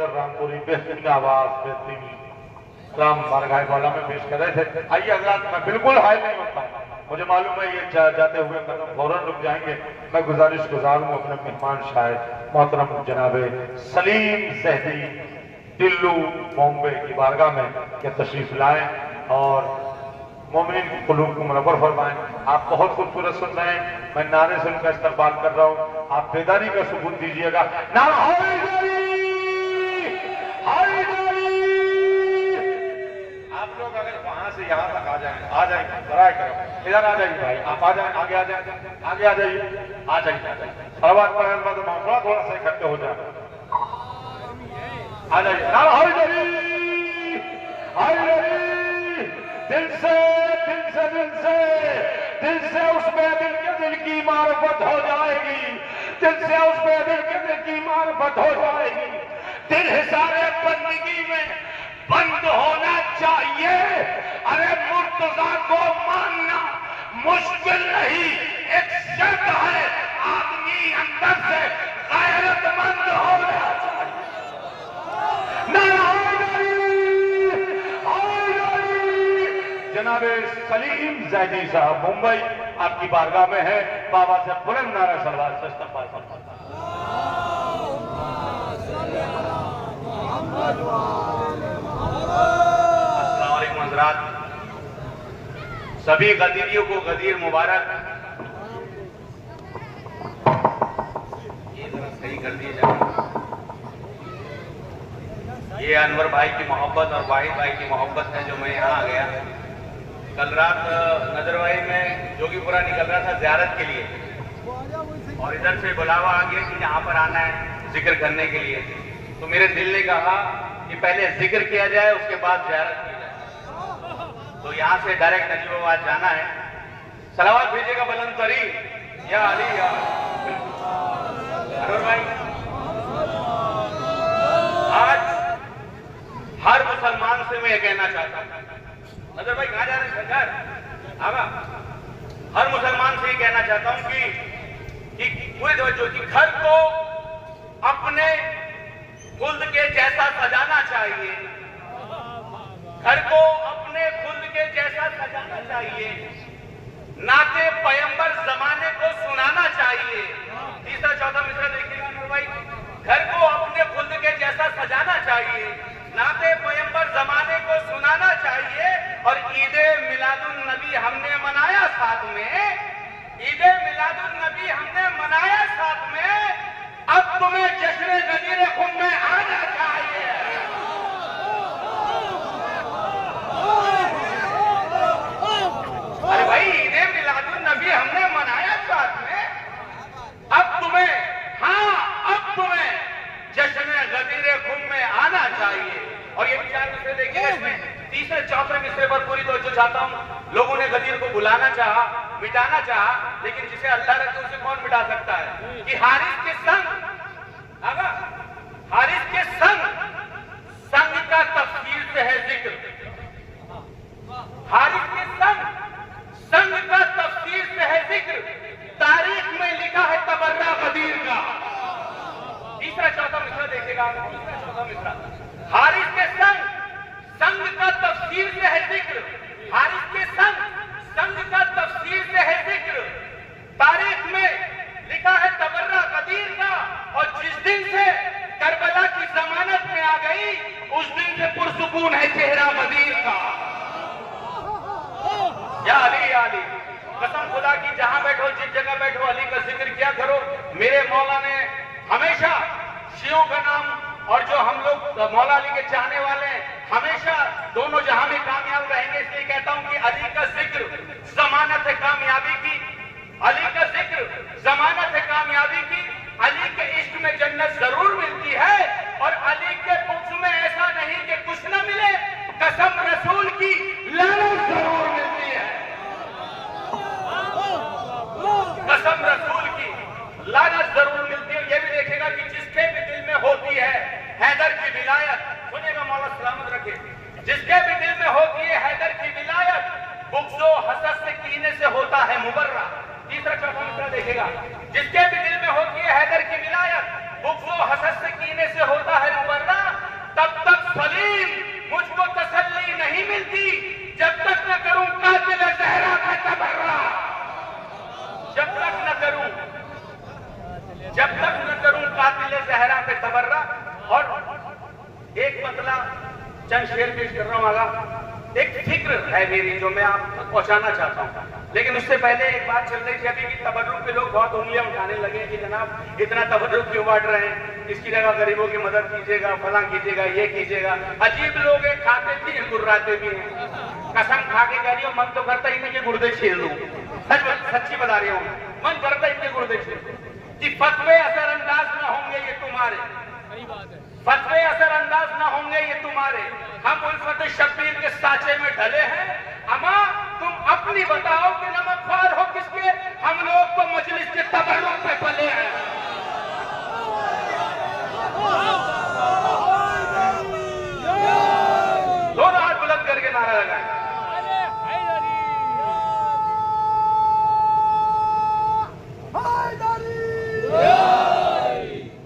हैदर रामपुरी बेहतरीन आवाज बेहतरीन कलाम बारगाह वाला में पेश कर रहे थे। आइए हजरात, मैं बिल्कुल हाय नहीं होता, मुझे मालूम है ये जाते हुए कदम फौरन रुक जाएंगे। मैं गुजारिश गुजार हूँ अपने मेहमान शायर मोहतरम जनाबे सलीम ज़हदी दिल्लू बॉम्बे की बारगाह में के तशरीफ लाएं और मोमिन कुलूब को मुनव्वर फरमाएं। आप बहुत खूबसूरत सुन रहे हैं, मैं नारे से उनका इस्तकबाल कर रहा हूँ, आप बेदारी का सबूत दीजिएगा। नारा हैदरी हैदरी। आप लोग अगर वहां से यहाँ तक आ जाएंगे बराए करो, इधर आ जाइए भाई, आप आ जाए, आगे आ जाए, आगे आ जाइए, आ जाइए। सलावत पढ़ने के बाद मामला थोड़ा सा इकट्ठे हो जाए, आ जाइए। नारा हैदरी हैदरी। दिल से दिल से दिल से दिल से उसमें दिल के दिल की मार्फत हो जाएगी, दिल से उसमें दिल के दिल की मार्फत हो जाएगी। दिल हिसारे बंदगी में बंद होना चाहिए। अरे मुर्तजा को मानना मुश्किल नहीं, एक शर्त है, आदमी अंदर से गैरतमंद होना चाहिए। जनाबे सलीम ज़हदी साहब मुंबई आपकी बारगाह में है, बाबा से बुलंद नारा सलवात से इस्तकबाल फरमाएं। अस्सलाम वालेकुम हज़रात, सभी गदीरियों को गदीर मुबारक। ये जरा सही कर दिए जाए। ये अनवर भाई की मोहब्बत और वाहिद भाई की मोहब्बत है जो मैं यहाँ आ गया। कल रात नजरवाई में जोगीपुरा निकल रहा था ज़ियारत के लिए, और इधर से बुलावा आ गया कि यहाँ पर आना है जिक्र करने के लिए। तो मेरे दिल ने कहा कि पहले जिक्र किया जाए, उसके बाद ज़ियारत की जाए। तो यहाँ से डायरेक्ट नजीबाबाद जाना है। सलावत भेजिएगा बुलंद तरीन या अली या अनवर भाई। आज हर मुसलमान से मैं कहना चाहता हूँ, नजर भाई कहाँ जा रहे हैं सरकार आगा, हर मुसलमान से ये कहना चाहता हूं कि पूरे तवज्जो की घर को अपने खुद के जैसा सजाना चाहिए, घर को अपने खुद के जैसा सजाना चाहिए, नाते पैगंबर जमाने को सुनाना चाहिए। तीसरा चौथा मिसरा देखिएगा अनवर भाई, घर को अपने खुद के जैसा सजाना चाहिए, नाते पैगंबर जमाने को सुनाना चाहिए। और ईदे मिलादुन नबी हमने मनाया साथ में, ईदे मिलादुन नबी हमने मनाया साथ में। अब तुम्हें जश्न गदीर खुम में आना चाहिए। अरे भाई, ईदे मिलादुन नबी हमने मनाया साथ में, अब तुम्हें, हाँ अब तुम्हें जश्न गदीर खुम में आना चाहिए। और ये विचार मिसरे देखिए, इसमें तीसरे चौथे मिसरे पर पूरी तवज्जो चाहता हूं। लोगों ने गदीर को बुलाना चाहा, मिटाना चाहा, लेकिन जिसे अल्लाह रखे उसे कौन मिटा सकता है। कि हारिस के संग आगा, हारिस के संग, संग का तफसीर से है जिक्र। हारिस के संग, संग का तफसीर से है जिक्र। तारीख में लिखा है तबर्रा गदीर का। तीसरा चौथा मिसरा देखिएगा, तीसरा चौथा मिसरा, हारिस के संग, संग का तफसीर से है जिक्र। हारिस के संग, संग का तफसीर से है जिक्र। तारीख में लिखा है तबर्रा गदीर का। और जिस दिन से करबला की जमानत में आ गई, उस दिन से पुरसुकून है चेहरा गदीर का। या अली या अली, कसम खुदा की जहां बैठो, जिस जगह बैठो, अली का जिक्र किया करो। मेरे मौला ने हमेशा शियों का नाम, और जो हम लोग मौला अली के चाहने वाले हैं, हमेशा दोनों जहां में कामयाब रहेंगे। इसलिए कहता हूं कि अली का जिक्र जमानत है कामयाबी की, अली का जिक्र जमानत है कामयाबी की। अली के इश्क में जन्नत जरूर मिलती है, और अली के बुग़्ज़ में ऐसा नहीं कि कुछ न मिले, कसम रसूल की लानत जरूर मिलती है। कसम रसूल की लानत जरूर मिलती है। ये भी देखेगा कि जिसके भी दिल में होती है हैदर की विलायत, सुनेगा मौला सलामत रखे, जिसके भी दिल में होती है हैदर की विलायत, बुग़्ज़ो हसद से कीने से होता है मुबर्रा। तीसरा चौथा मिसरा देखेगा, जिसके भी दिल में होती है हैदर की विलायत, बुग़्ज़ो हसद से कीने से होता और एक मतला चंद शेर पेश कर रहा हूं। आगा एक फिक्र है मेरी जो मैं आप तक पहुंचाना चाहता हूं, लेकिन उससे पहले एक बात चल रही थी अभी कि तबर्रुक पे लोग बहुत उंगलियां उठाने लगे कि जनाब इतना तबर्रुक क्यों बांट रहे हैं, इसकी जगह गरीबों की मदद कीजिएगा, फला कीजिएगा, ये कीजिएगा। अजीब लोग हैं, खाते भी हैं, गुर्राते भी हैं। कसम खा के कह रही हूं, मन तो करता ही इनके गुर्दे छील दूं। सच्ची बता रही हूं, मन करता है इनके गुर्दे छील दूं कि फतवे असरअंदाज न होंगे ये तुम्हारे, फतवे असरअंदाज न होंगे ये तुम्हारे। हम उल्फत शब्बीर के साचे में ढले हैं। अमा तुम अपनी बताओ कि नमकवार हो किसके, हम लोग तो मजलिस के तबर्रुक पे पले हैं। दोनों हाथ बुलंद करके नारा लगाएं।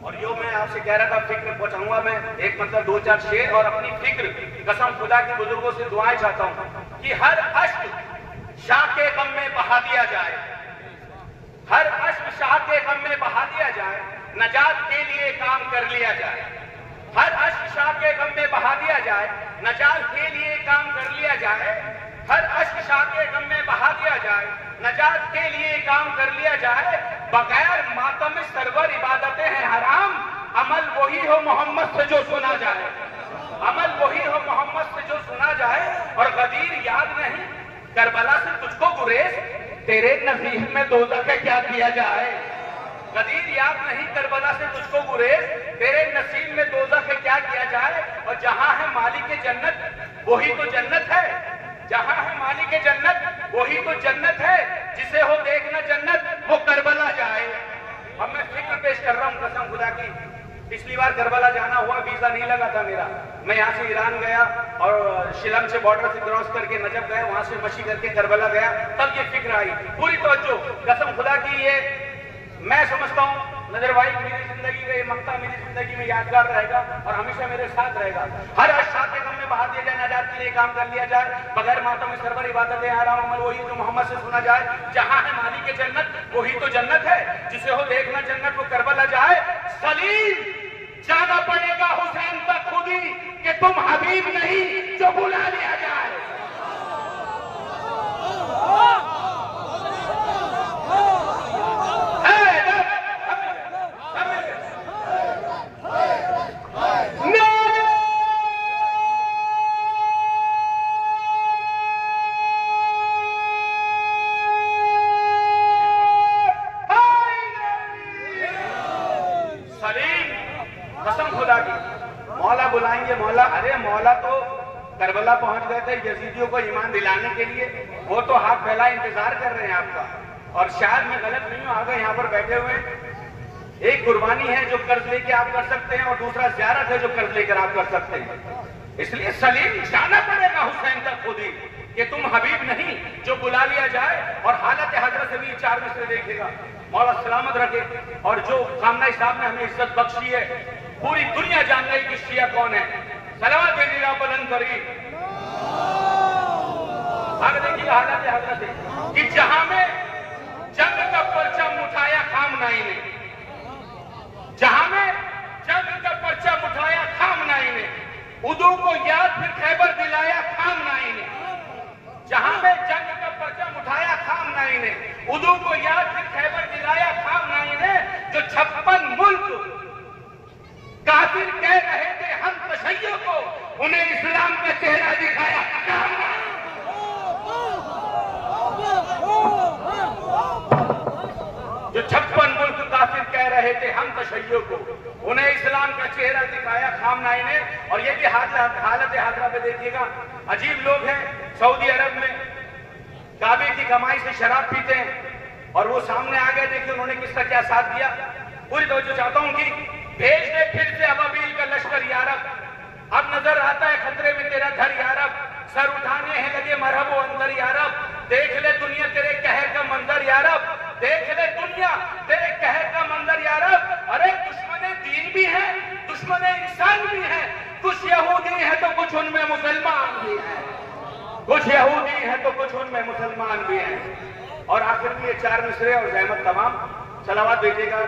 और यो मैं आपसे कह रहा था, फिक्र पहुंचाऊंगा मैं एक मतलब 2-4 शेर और अपनी फिक्र कसम खुदा के बुजुर्गों से दुआएं चाहता हूं कि हर अश्क शाह के गम में बहा दिया जाए, हर अश्क शाह के गम में बहा दिया जाए, नजात के लिए काम कर लिया जाए। हर अश्क शाह के गम में बहा दिया जाए, नजात के लिए काम कर लिया जाए। हर अश्क शाह के गम में बहा दिया जाए, नजात के लिए काम कर लिया जाए। बगैर मातम सरवर इबादतें हैं हराम, अमल वही हो मोहम्मद से जो सुना जाए, अमल वही हो मोहम्मद से जो सुना जाए। और गदीर याद नहीं करबला से तुझको गुरेज, तेरे नसीब में दोज़ख है क्या किया जाए। गदीर याद नहीं करबला से तुझको गुरेज, तेरे नसीब में दोज़ख है क्या किया जाए। और जहां है मालिक जन्नत वही तो जन्नत है, जहां है मालिक जन्नत वही तो जन्नत है। जिसे हो देखना जन्नत वो करबला जाए। अब मैं फिक्र पेश कर रहा हूं कसम खुदा की, पिछली बार करबला जाना हुआ, वीजा नहीं लगा था मेरा। मैं यहाँ से ईरान गया और शिलंग से बॉर्डर से क्रॉस करके नजफ गया, वहां से मशी करके करबला गया, तब ये फिक्र आई पूरी तवज्जो कसम खुदा की। ये मैं समझता हूँ नजर भाई मेरी जिंदगी का ये मक्ता मेरी जिंदगी में यादगार रहेगा और हमेशा मेरे साथ रहेगा। हर अशाह के गम में बहा दिया जाए, नजात के लिए काम कर लिया जाए। बगैर मातम में सरवर इबादत हराम, अमल वही जो मोहम्मद से सुना जाए। जहां है मालिक जन्नत वही तो जन्नत है, जिसे हो देखना जन्नत वो करबला जाए। सलीम जाना पड़ेगा हुसैन तक खुद ही कि तुम हबीब नहीं जो बुला लिया जाए। मौला बुलाएंगे मौला, अरे मौला तो करबला पहुंच गए थे यजीदियों को ईमान दिलाने के लिए, वो तो हाथ फैला इंतजार कर रहे हैं आपका। और शायद मैं गलत नहीं हूं, आ गए यहाँ पर बैठे हुए। एक कुर्बानी है जो कर्ज लेके आप कर सकते हैं और दूसरा ज़ियारत है जो कर्ज लेकर आप कर सकते हैं। इसलिए सलीम जाना पड़ेगा हुसैन तक खुद ही कि तुम हबीब नहीं जो बुला लिया जाए। और हालत हजरत से भी 4 मिसरे देखेगा, मौला सलामत रखे। और जो खामना साहब ने हमें इज्जत बख्शी है, पूरी दुनिया जान गई कि शिया कौन है। सलावत भेजिएगा बुलंद करीब। आगे देखिए हालत हजरत कि जहां में जंग का परचम उठाया खामनाई ने, जहां में जंग का परचम उठाया खामनाई ने, उदू को याद फिर खैबर दिलाया खामनाई ने। जहां में जंग का परचम उठाया खामनाई ने, उदू को याद फिर खैबर दिलाया खामनाई ने। जो 56 मुल्क काफिर कह रहे थे हम तशय्यो को, उन्हें इस्लाम का चेहरा दिखाया। जो 56 मुल्क काफिर कह रहे थे हम तशय्यो को, उन्हें इस्लाम का चेहरा दिखाया खामनाई ने। और ये भी हालत हाजरा पे देखिएगा, अजीब लोग हैं सऊदी अरब में, काबे की कमाई से शराब पीते हैं और वो सामने आ गए। देखिए उन्होंने किसका क्या साथ दिया। पूरी तवज्जो चाहता हूं कि भेज दे फिर से अबाबील का लश्कर यारब, अब नजर आता है खतरे में तेरा घर यारब। सर उठाने हैं लगे मरहबो अंदर यारब, देख ले दुनिया तेरे कहर का मंजर यारब, देख ले दुनिया तेरे कहर का मंजर यारब। अरे दुश्मन दीन भी है, दुश्मन इंसान भी है, कुछ यहूदी है तो कुछ उनमें मुसलमान भी है, कुछ यहूदी है तो कुछ उनमें मुसलमान भी हैं। और आखिर में ये 4 मिसरे और जहमत तमाम सलावत भेजिएगा।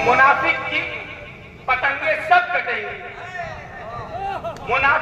मुनाफिक की पतंगे सब कटेंगी। मुनाफिक